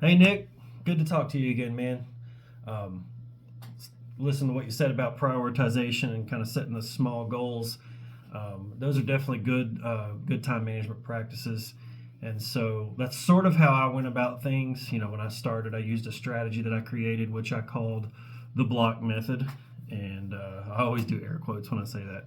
Hey Nick, good to talk to you again, man. Um, Listen to what you said about prioritization and kind of setting the small goals. Those are definitely good time management practices. And so that's sort of how I went about things. When I started, I used a strategy that I created, which I called the block method. And I always do air quotes when I say that.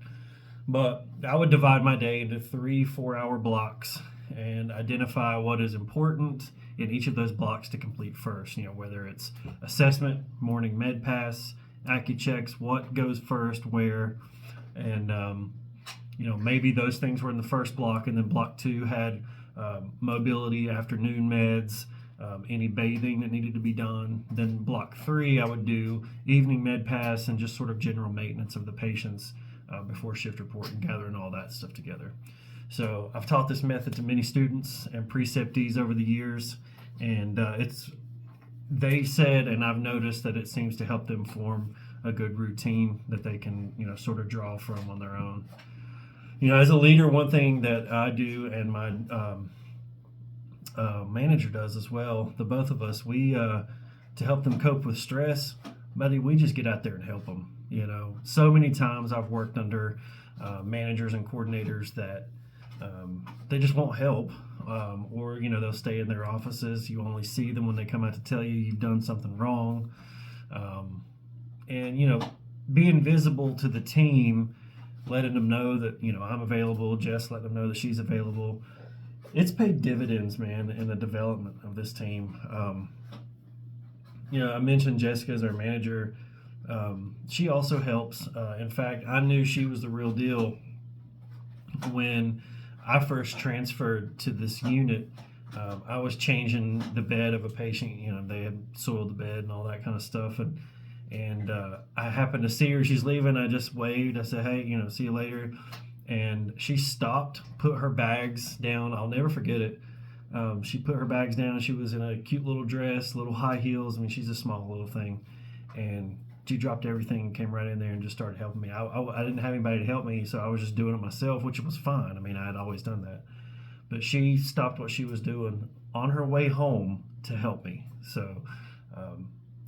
But I would divide my day into 3 4 hour blocks and identify what is important in each of those blocks to complete first. Whether it's assessment, morning med pass, AccuChecks, what goes first, where, and maybe those things were in the first block, and then block 2 had mobility, afternoon meds, any bathing that needed to be done. Then block 3, I would do evening med pass and just sort of general maintenance of the patients before shift report and gathering all that stuff together. So I've taught this method to many students and preceptees over the years, and they said, and I've noticed that it seems to help them form a good routine that they can sort of draw from on their own. As a leader, one thing that I do and my manager does as well, the both of us, we to help them cope with stress, buddy, we just get out there and help them. So many times I've worked under managers and coordinators that they just won't help, or they'll stay in their offices. You only see them when they come out to tell you you've done something wrong, and being visible to the team, letting them know that I'm available. Jess letting them know that she's available. It's paid dividends, man, in the development of this team. I mentioned Jessica as our manager. She also helps. In fact, I knew she was the real deal when I first transferred to this unit. I was changing the bed of a patient. They had soiled the bed and all that kind of stuff, and I happened to see her. She's leaving. I just waved. I said, "Hey, see you later." And she stopped, put her bags down. I'll never forget it. She put her bags down. She was in a cute little dress, little high heels. I mean, she's a small little thing, and she dropped everything and came right in there and just started helping me. I didn't have anybody to help me, so I was just doing it myself, which was fine. I mean, I had always done that. But she stopped what she was doing on her way home to help me. So,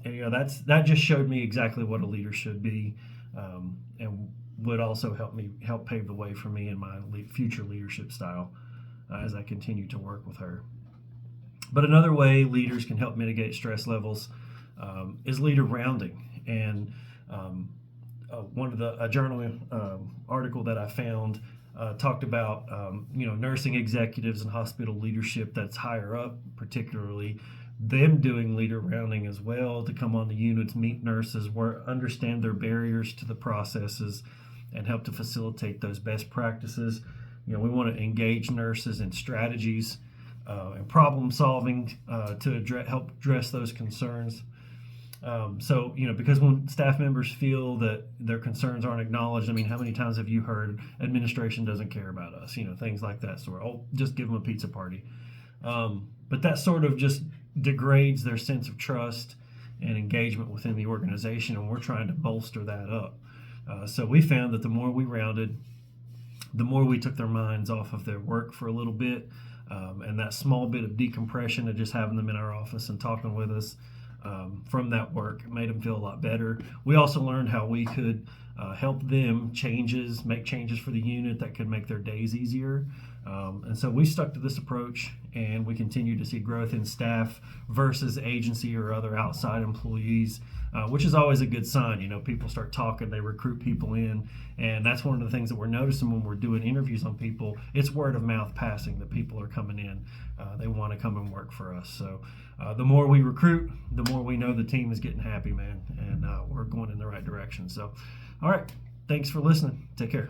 and that just showed me exactly what a leader should be, and would also help pave the way for me in my future leadership style as I continue to work with her. But another way leaders can help mitigate stress levels is leader rounding. And one of a journal article that I found talked about nursing executives and hospital leadership that's higher up, particularly them doing leader rounding as well, to come on the units, meet nurses, understand their barriers to the processes, and help to facilitate those best practices. We want to engage nurses in strategies and problem solving to help address those concerns. Because when staff members feel that their concerns aren't acknowledged, I mean, how many times have you heard administration doesn't care about us, things like that sort of, just give them a pizza party. But that sort of just degrades their sense of trust and engagement within the organization, and we're trying to bolster that up. So we found that the more we rounded, the more we took their minds off of their work for a little bit, and that small bit of decompression of just having them in our office and talking with us from that work made them feel a lot better. We also learned how we could help them make changes for the unit that could make their days easier. And so we stuck to this approach, and we continue to see growth in staff versus agency or other outside employees, which is always a good sign. People start talking, they recruit people in, and that's one of the things that we're noticing when we're doing interviews on people. It's word of mouth passing that people are coming in. They want to come and work for us. So the more we recruit, the more we know the team is getting happy, man, and we're going in the right direction. So, all right, thanks for listening. Take care.